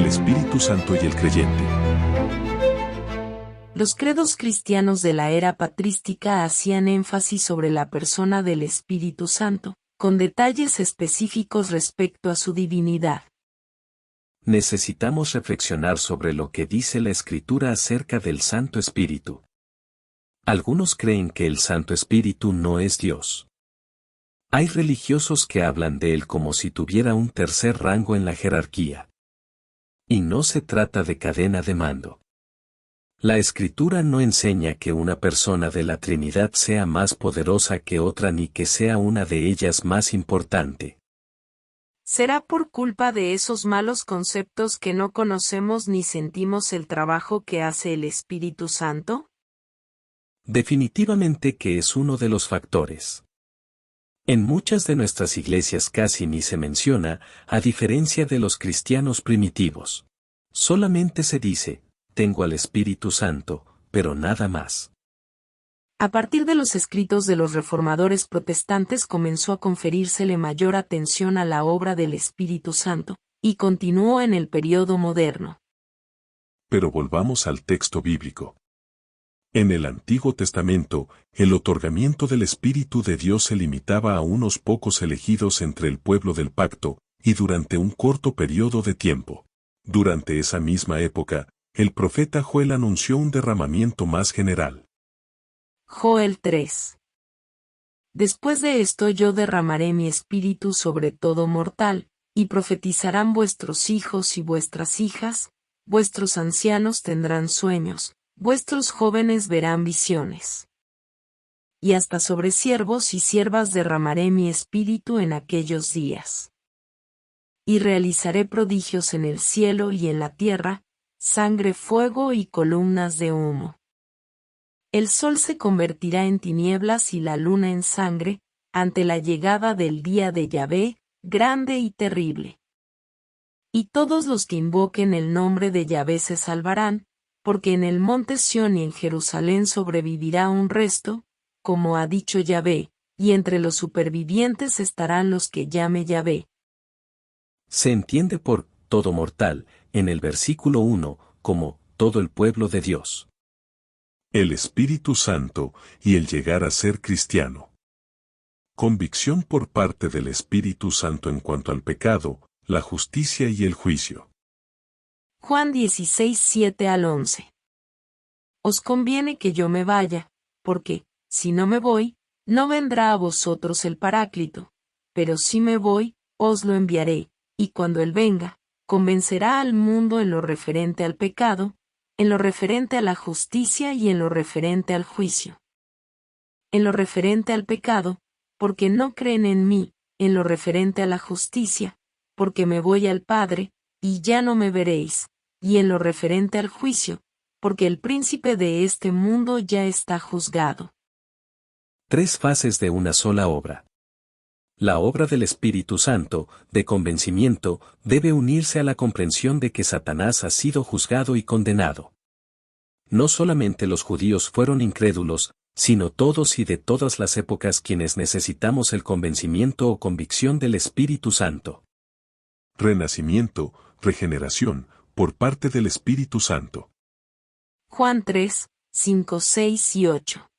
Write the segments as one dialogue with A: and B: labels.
A: Espíritu Santo y el creyente.
B: Los credos cristianos de la era patrística hacían énfasis sobre la persona del Espíritu Santo, con detalles específicos respecto a su divinidad.
C: Necesitamos reflexionar sobre lo que dice la Escritura acerca del Santo Espíritu. Algunos creen que el Santo Espíritu no es Dios. Hay religiosos que hablan de él como si tuviera un tercer rango en la jerarquía. Y no se trata de cadena de mando. La Escritura no enseña que una persona de la Trinidad sea más poderosa que otra ni que sea una de ellas más importante.
B: ¿Será por culpa de esos malos conceptos que no conocemos ni sentimos el trabajo que hace el Espíritu Santo?
C: Definitivamente que es uno de los factores. En muchas de nuestras iglesias casi ni se menciona, a diferencia de los cristianos primitivos. Solamente se dice, tengo al Espíritu Santo, pero nada más.
B: A partir de los escritos de los reformadores protestantes comenzó a conferírsele mayor atención a la obra del Espíritu Santo, y continuó en el período moderno.
A: Pero volvamos al texto bíblico. En el Antiguo Testamento, el otorgamiento del Espíritu de Dios se limitaba a unos pocos elegidos entre el pueblo del pacto, y durante un corto periodo de tiempo. Durante esa misma época, el profeta Joel anunció un derramamiento más general.
B: Joel 3. Después de esto yo derramaré mi espíritu sobre todo mortal, y profetizarán vuestros hijos y vuestras hijas, vuestros ancianos tendrán sueños, vuestros jóvenes verán visiones. Y hasta sobre siervos y siervas derramaré mi espíritu en aquellos días. Y realizaré prodigios en el cielo y en la tierra, sangre, fuego y columnas de humo. El sol se convertirá en tinieblas y la luna en sangre, ante la llegada del día de Yahvé, grande y terrible. Y todos los que invoquen el nombre de Yahvé se salvarán, porque en el monte Sión y en Jerusalén sobrevivirá un resto, como ha dicho Yahvé, y entre los supervivientes estarán los que llame Yahvé.
C: Se entiende por todo mortal, en el versículo 1, como todo el pueblo de Dios.
A: El Espíritu Santo y el llegar a ser cristiano. Convicción por parte del Espíritu Santo en cuanto al pecado, la justicia y el juicio.
B: Juan 16, 7 al 11. Os conviene que yo me vaya, porque, si no me voy, no vendrá a vosotros el Paráclito, pero si me voy, os lo enviaré, y cuando él venga, convencerá al mundo en lo referente al pecado, en lo referente a la justicia y en lo referente al juicio. En lo referente al pecado, porque no creen en mí, en lo referente a la justicia, porque me voy al Padre, y ya no me veréis, y en lo referente al juicio, porque el príncipe de este mundo ya está juzgado.
C: 3 fases de una sola obra. La obra del Espíritu Santo, de convencimiento, debe unirse a la comprensión de que Satanás ha sido juzgado y condenado. No solamente los judíos fueron incrédulos, sino todos y de todas las épocas quienes necesitamos el convencimiento o convicción del Espíritu Santo.
A: Renacimiento, regeneración, por parte del Espíritu Santo.
B: Juan 3, 5, 6 y 8.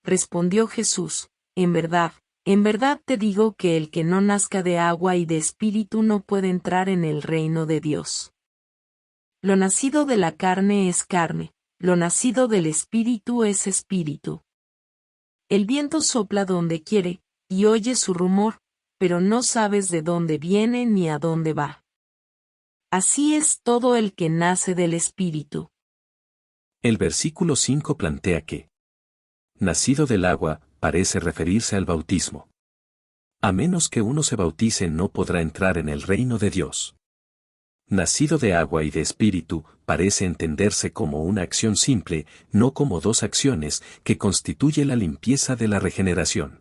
B: Respondió Jesús, en verdad te digo que el que no nazca de agua y de espíritu no puede entrar en el reino de Dios. Lo nacido de la carne es carne, lo nacido del espíritu es espíritu. El viento sopla donde quiere, y oyes su rumor, pero no sabes de dónde viene ni a dónde va. Así es todo el que nace del espíritu.
C: El versículo 5 plantea que nacido del agua parece referirse al bautismo. A menos que uno se bautice no podrá entrar en el reino de Dios. Nacido de agua y de espíritu parece entenderse como una acción simple, no como dos acciones, que constituye la limpieza de la regeneración.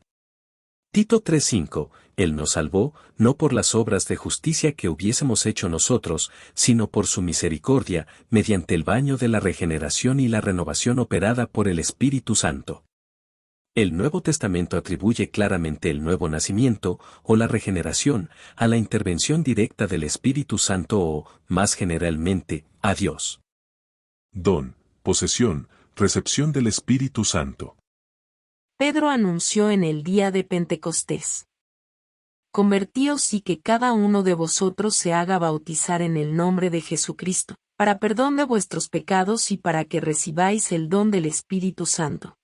C: Tito 3:5, Él nos salvó, no por las obras de justicia que hubiésemos hecho nosotros, sino por su misericordia, mediante el baño de la regeneración y la renovación operada por el Espíritu Santo. El Nuevo Testamento atribuye claramente el nuevo nacimiento, o la regeneración, a la intervención directa del Espíritu Santo o, más generalmente, a Dios.
A: Don, posesión, recepción del Espíritu Santo.
B: Pedro anunció en el día de Pentecostés: Convertíos y que cada uno de vosotros se haga bautizar en el nombre de Jesucristo, para perdón de vuestros pecados y para que recibáis el don del Espíritu Santo.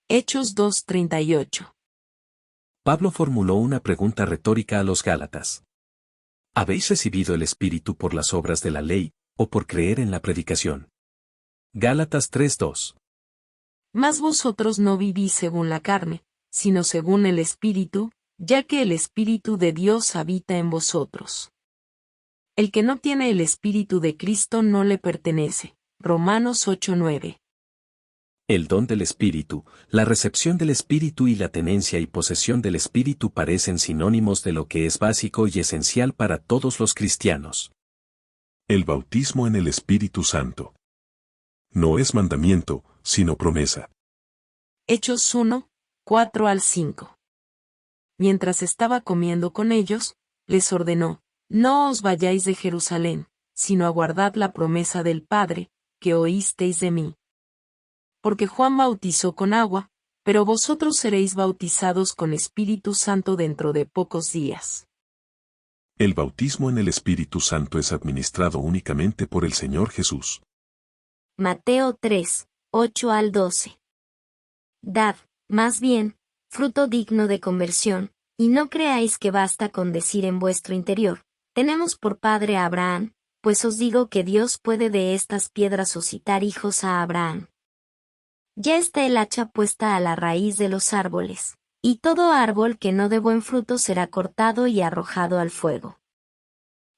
B: Hechos 2:38.
C: Pablo formuló una pregunta retórica a los Gálatas. ¿Habéis recibido el Espíritu por las obras de la ley, o por creer en la predicación? Gálatas 3:2.
B: Mas vosotros no vivís según la carne, sino según el Espíritu, ya que el Espíritu de Dios habita en vosotros. El que no tiene el Espíritu de Cristo no le pertenece. Romanos 8:9.
C: El don del Espíritu, la recepción del Espíritu y la tenencia y posesión del Espíritu parecen sinónimos de lo que es básico y esencial para todos los cristianos.
A: El bautismo en el Espíritu Santo. No es mandamiento, sino promesa.
B: Hechos 1:4-5. Mientras estaba comiendo con ellos, les ordenó: No os vayáis de Jerusalén, sino aguardad la promesa del Padre, que oísteis de mí. Porque Juan bautizó con agua, pero vosotros seréis bautizados con Espíritu Santo dentro de pocos días.
A: El bautismo en el Espíritu Santo es administrado únicamente por el Señor Jesús.
D: Mateo 3:8-12. Dad, más bien, fruto digno de conversión, y no creáis que basta con decir en vuestro interior: tenemos por padre a Abraham, pues os digo que Dios puede de estas piedras suscitar hijos a Abraham. Ya está el hacha puesta a la raíz de los árboles, y todo árbol que no dé buen fruto será cortado y arrojado al fuego.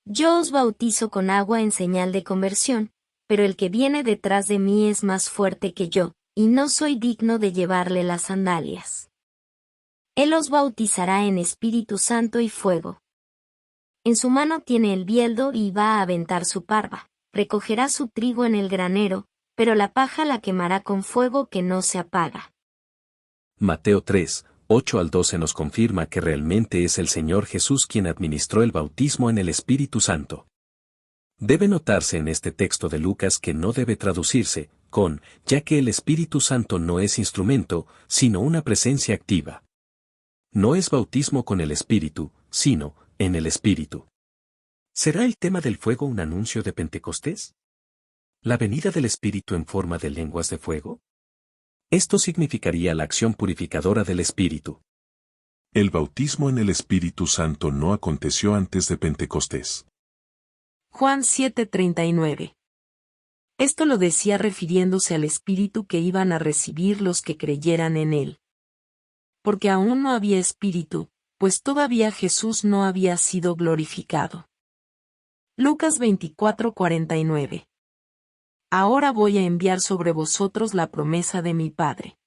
D: Yo os bautizo con agua en señal de conversión, pero el que viene detrás de mí es más fuerte que yo, y no soy digno de llevarle las sandalias. Él os bautizará en Espíritu Santo y fuego. En su mano tiene el bieldo y va a aventar su parva, recogerá su trigo en el granero, pero la paja la quemará con fuego que no se apaga.
C: Mateo 3:8-12 nos confirma que realmente es el Señor Jesús quien administró el bautismo en el Espíritu Santo. Debe notarse en este texto de Lucas que no debe traducirse con, ya que el Espíritu Santo no es instrumento, sino una presencia activa. No es bautismo con el Espíritu, sino, en el Espíritu. ¿Será el tema del fuego un anuncio de Pentecostés? ¿La venida del Espíritu en forma de lenguas de fuego? Esto significaría la acción purificadora del Espíritu.
A: El bautismo en el Espíritu Santo no aconteció antes de Pentecostés.
B: Juan 7:39. Esto lo decía refiriéndose al Espíritu que iban a recibir los que creyeran en él. Porque aún no había Espíritu, pues todavía Jesús no había sido glorificado. Lucas 24:49. Ahora voy a enviar sobre vosotros la promesa de mi Padre.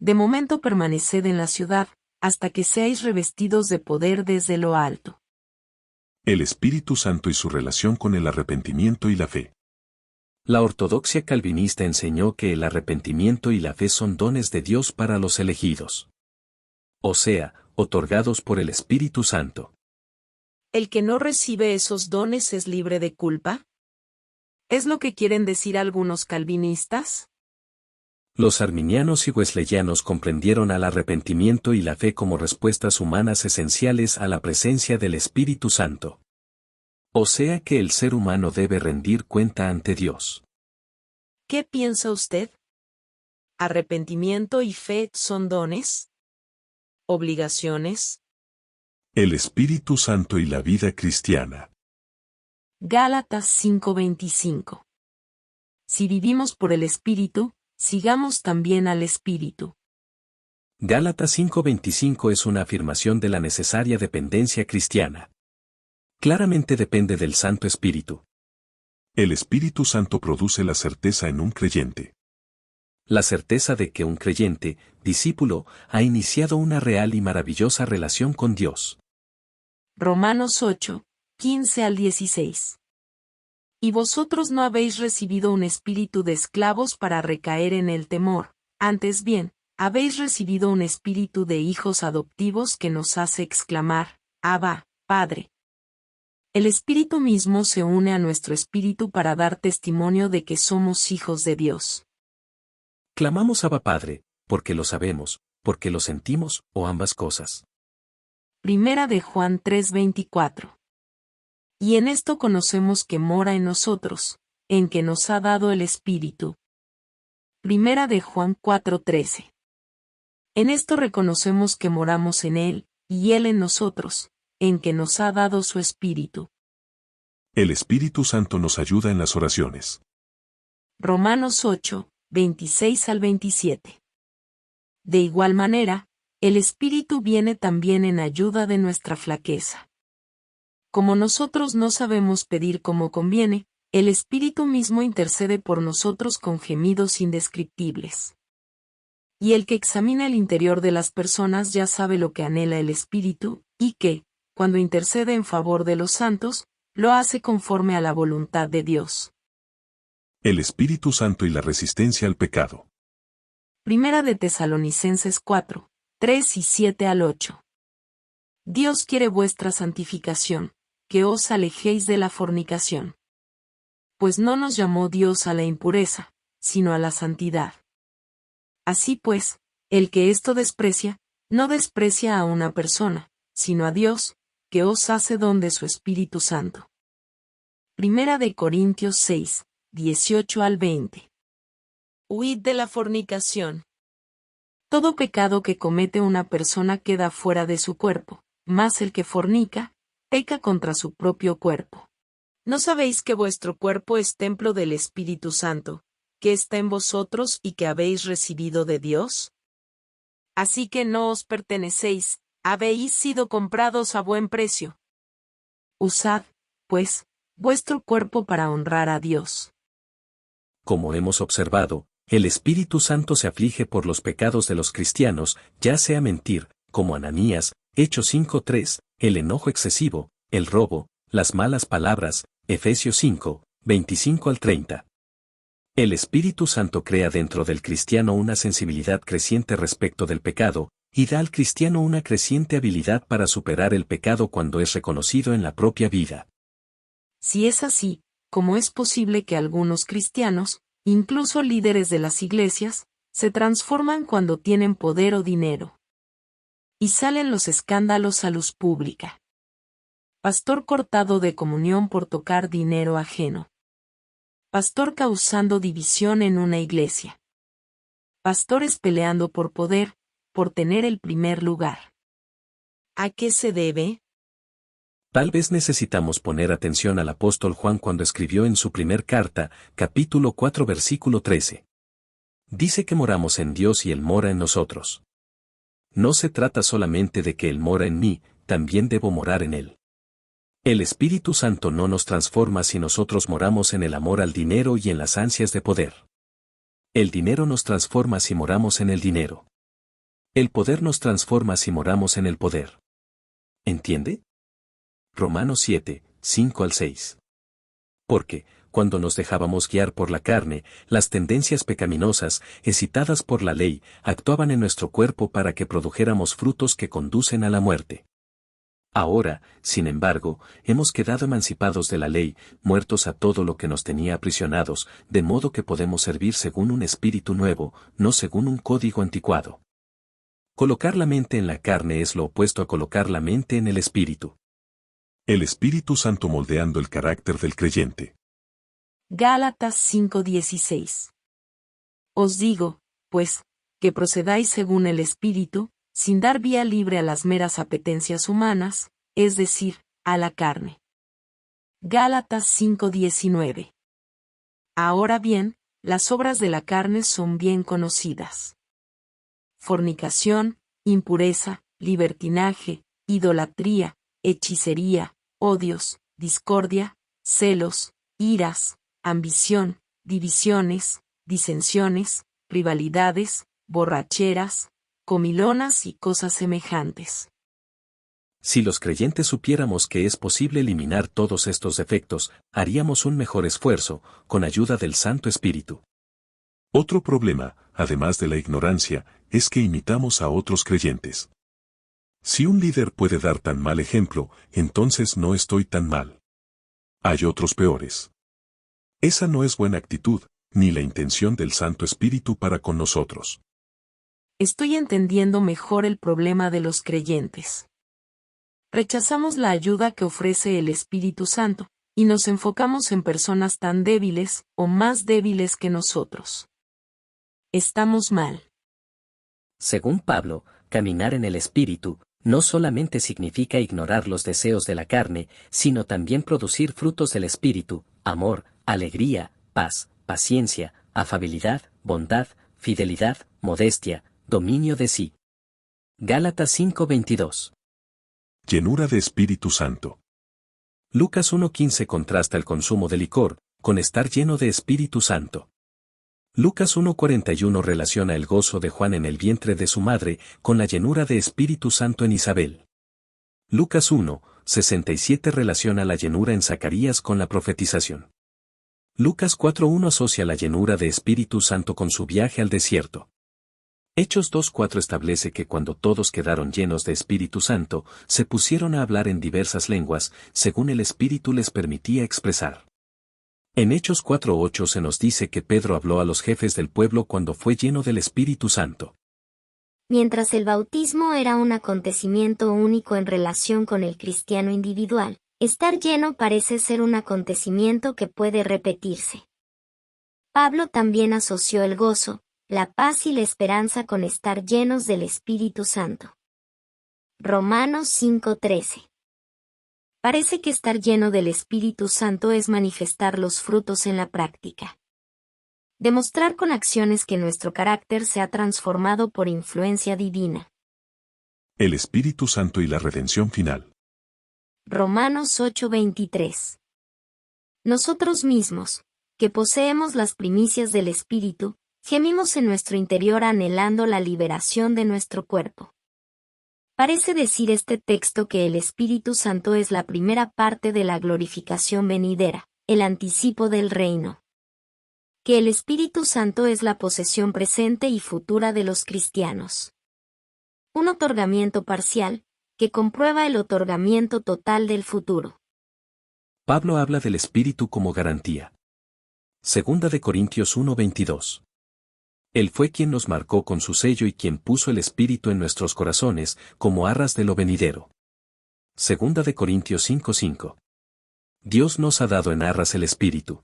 B: De momento permaneced en la ciudad, hasta que seáis revestidos de poder desde lo alto.
A: El Espíritu Santo y su relación con el arrepentimiento y la fe.
C: La ortodoxia calvinista enseñó que el arrepentimiento y la fe son dones de Dios para los elegidos. O sea, otorgados por el Espíritu Santo.
B: ¿El que no recibe esos dones es libre de culpa? ¿Es lo que quieren decir algunos calvinistas?
C: Los arminianos y wesleyanos comprendieron al arrepentimiento y la fe como respuestas humanas esenciales a la presencia del Espíritu Santo. O sea que el ser humano debe rendir cuenta ante Dios.
B: ¿Qué piensa usted? ¿Arrepentimiento y fe son dones? ¿Obligaciones?
A: El Espíritu Santo y la vida cristiana.
B: Gálatas 5:25. Si vivimos por el Espíritu, sigamos también al Espíritu.
C: Gálatas 5:25 es una afirmación de la necesaria dependencia cristiana. Claramente depende del Santo Espíritu.
A: El Espíritu Santo produce la certeza en un creyente.
C: La certeza de que un creyente, discípulo, ha iniciado una real y maravillosa relación con Dios.
B: Romanos 8:15-16. Y vosotros no habéis recibido un espíritu de esclavos para recaer en el temor, antes bien, habéis recibido un espíritu de hijos adoptivos que nos hace exclamar, Abba, Padre. El Espíritu mismo se une a nuestro espíritu para dar testimonio de que somos hijos de Dios.
C: Clamamos Abba Padre, porque lo sabemos, porque lo sentimos, o ambas cosas.
B: Primera de Juan 3:24. Y en esto conocemos que mora en nosotros, en que nos ha dado el Espíritu. Primera de Juan 4:13. En esto reconocemos que moramos en Él, y Él en nosotros, en que nos ha dado su Espíritu.
A: El Espíritu Santo nos ayuda en las oraciones.
B: Romanos 8:26-27. De igual manera, el Espíritu viene también en ayuda de nuestra flaqueza. Como nosotros no sabemos pedir como conviene, el Espíritu mismo intercede por nosotros con gemidos indescriptibles. Y el que examina el interior de las personas ya sabe lo que anhela el Espíritu, y que, cuando intercede en favor de los santos, lo hace conforme a la voluntad de Dios.
A: El Espíritu Santo y la resistencia al pecado.
B: Primera de Tesalonicenses 4:3-7-8. Dios quiere vuestra santificación, que os alejéis de la fornicación. Pues no nos llamó Dios a la impureza, sino a la santidad. Así pues, el que esto desprecia, no desprecia a una persona, sino a Dios, que os hace don de su Espíritu Santo. Primera de Corintios 6:18-20. Huid de la fornicación. Todo pecado que comete una persona queda fuera de su cuerpo, mas el que fornica, peca contra su propio cuerpo. ¿No sabéis que vuestro cuerpo es templo del Espíritu Santo, que está en vosotros y que habéis recibido de Dios? Así que no os pertenecéis, habéis sido comprados a buen precio. Usad, pues, vuestro cuerpo para honrar a Dios.
C: Como hemos observado, el Espíritu Santo se aflige por los pecados de los cristianos, ya sea mentir, como Ananías, Hechos 5:3, el enojo excesivo, el robo, las malas palabras, Efesios 5:25-30. El Espíritu Santo crea dentro del cristiano una sensibilidad creciente respecto del pecado, y da al cristiano una creciente habilidad para superar el pecado cuando es reconocido en la propia vida.
B: Si es así, ¿cómo es posible que algunos cristianos, incluso líderes de las iglesias, se transforman cuando tienen poder o dinero? Y salen los escándalos a luz pública. Pastor cortado de comunión por tocar dinero ajeno. Pastor causando división en una iglesia. Pastores peleando por poder, por tener el primer lugar. ¿A qué se debe?
C: Tal vez necesitamos poner atención al apóstol Juan cuando escribió en su primer carta, capítulo 4 versículo 13. Dice que moramos en Dios y Él mora en nosotros. No se trata solamente de que Él mora en mí, también debo morar en Él. El Espíritu Santo no nos transforma si nosotros moramos en el amor al dinero y en las ansias de poder. El dinero nos transforma si moramos en el dinero. El poder nos transforma si moramos en el poder. ¿Entiende? Romanos 7:5-6. Porque, cuando nos dejábamos guiar por la carne, las tendencias pecaminosas, excitadas por la ley, actuaban en nuestro cuerpo para que produjéramos frutos que conducen a la muerte. Ahora, sin embargo, hemos quedado emancipados de la ley, muertos a todo lo que nos tenía aprisionados, de modo que podemos servir según un espíritu nuevo, no según un código anticuado. Colocar la mente en la carne es lo opuesto a colocar la mente en el espíritu.
A: El Espíritu Santo moldeando el carácter del creyente.
B: Gálatas 5:16. Os digo, pues, que procedáis según el Espíritu, sin dar vía libre a las meras apetencias humanas, es decir, a la carne. Gálatas 5:19. Ahora bien, las obras de la carne son bien conocidas. Fornicación, impureza, libertinaje, idolatría, hechicería, odios, discordia, celos, iras, ambición, divisiones, disensiones, rivalidades, borracheras, comilonas y cosas semejantes.
C: Si los creyentes supiéramos que es posible eliminar todos estos defectos, haríamos un mejor esfuerzo, con ayuda del Santo Espíritu.
A: Otro problema, además de la ignorancia, es que imitamos a otros creyentes. Si un líder puede dar tan mal ejemplo, entonces no estoy tan mal. Hay otros peores. Esa no es buena actitud, ni la intención del Santo Espíritu para con nosotros.
B: Estoy entendiendo mejor el problema de los creyentes. Rechazamos la ayuda que ofrece el Espíritu Santo, y nos enfocamos en personas tan débiles, o más débiles que nosotros. Estamos mal.
C: Según Pablo, caminar en el Espíritu no solamente significa ignorar los deseos de la carne, sino también producir frutos del Espíritu: amor, alegría, paz, paciencia, afabilidad, bondad, fidelidad, modestia, dominio de sí. Gálatas 5:22.
A: Llenura de Espíritu Santo.
C: Lucas 1:15 contrasta el consumo de licor con estar lleno de Espíritu Santo. Lucas 1:41 relaciona el gozo de Juan en el vientre de su madre con la llenura de Espíritu Santo en Isabel. Lucas 1:67 relaciona la llenura en Zacarías con la profetización. Lucas 4:1 asocia la llenura de Espíritu Santo con su viaje al desierto. Hechos 2:4 establece que cuando todos quedaron llenos de Espíritu Santo, se pusieron a hablar en diversas lenguas, según el Espíritu les permitía expresar. En Hechos 4:8 se nos dice que Pedro habló a los jefes del pueblo cuando fue lleno del Espíritu Santo.
D: Mientras el bautismo era un acontecimiento único en relación con el cristiano individual, estar lleno parece ser un acontecimiento que puede repetirse. Pablo también asoció el gozo, la paz y la esperanza con estar llenos del Espíritu Santo. Romanos 5:13. Parece que estar lleno del Espíritu Santo es manifestar los frutos en la práctica. Demostrar con acciones que nuestro carácter se ha transformado por influencia divina.
A: El Espíritu Santo y la redención final.
D: Romanos 8:23. Nosotros mismos, que poseemos las primicias del Espíritu, gemimos en nuestro interior anhelando la liberación de nuestro cuerpo. Parece decir este texto que el Espíritu Santo es la primera parte de la glorificación venidera, el anticipo del reino. Que el Espíritu Santo es la posesión presente y futura de los cristianos. Un otorgamiento parcial, que comprueba el otorgamiento total del futuro.
C: Pablo habla del Espíritu como garantía. Segunda de Corintios 1:22. Él fue quien nos marcó con su sello y quien puso el Espíritu en nuestros corazones, como arras de lo venidero. Segunda de Corintios 5:5. Dios nos ha dado en arras el Espíritu.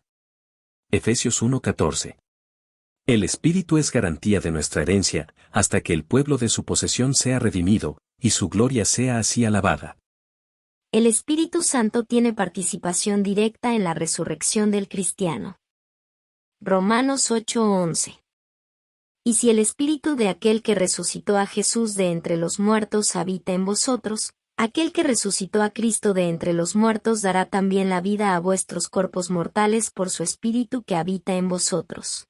C: Efesios 1:14. El Espíritu es garantía de nuestra herencia, hasta que el pueblo de su posesión sea redimido, y su gloria sea así alabada.
D: El Espíritu Santo tiene participación directa en la resurrección del cristiano. Romanos 8:11. Y si el Espíritu de aquel que resucitó a Jesús de entre los muertos habita en vosotros, aquel que resucitó a Cristo de entre los muertos dará también la vida a vuestros cuerpos mortales por su Espíritu que habita en vosotros.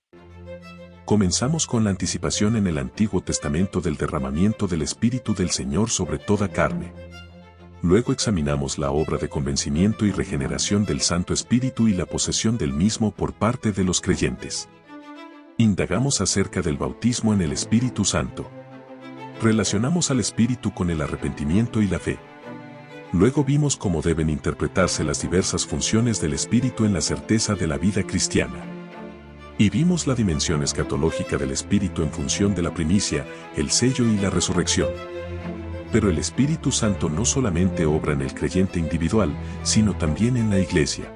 A: Comenzamos con la anticipación en el Antiguo Testamento del derramamiento del Espíritu del Señor sobre toda carne. Luego examinamos la obra de convencimiento y regeneración del Santo Espíritu y la posesión del mismo por parte de los creyentes. Indagamos acerca del bautismo en el Espíritu Santo. Relacionamos al Espíritu con el arrepentimiento y la fe. Luego vimos cómo deben interpretarse las diversas funciones del Espíritu en la certeza de la vida cristiana. Y vimos la dimensión escatológica del Espíritu en función de la primicia, el sello y la resurrección. Pero el Espíritu Santo no solamente obra en el creyente individual, sino también en la Iglesia.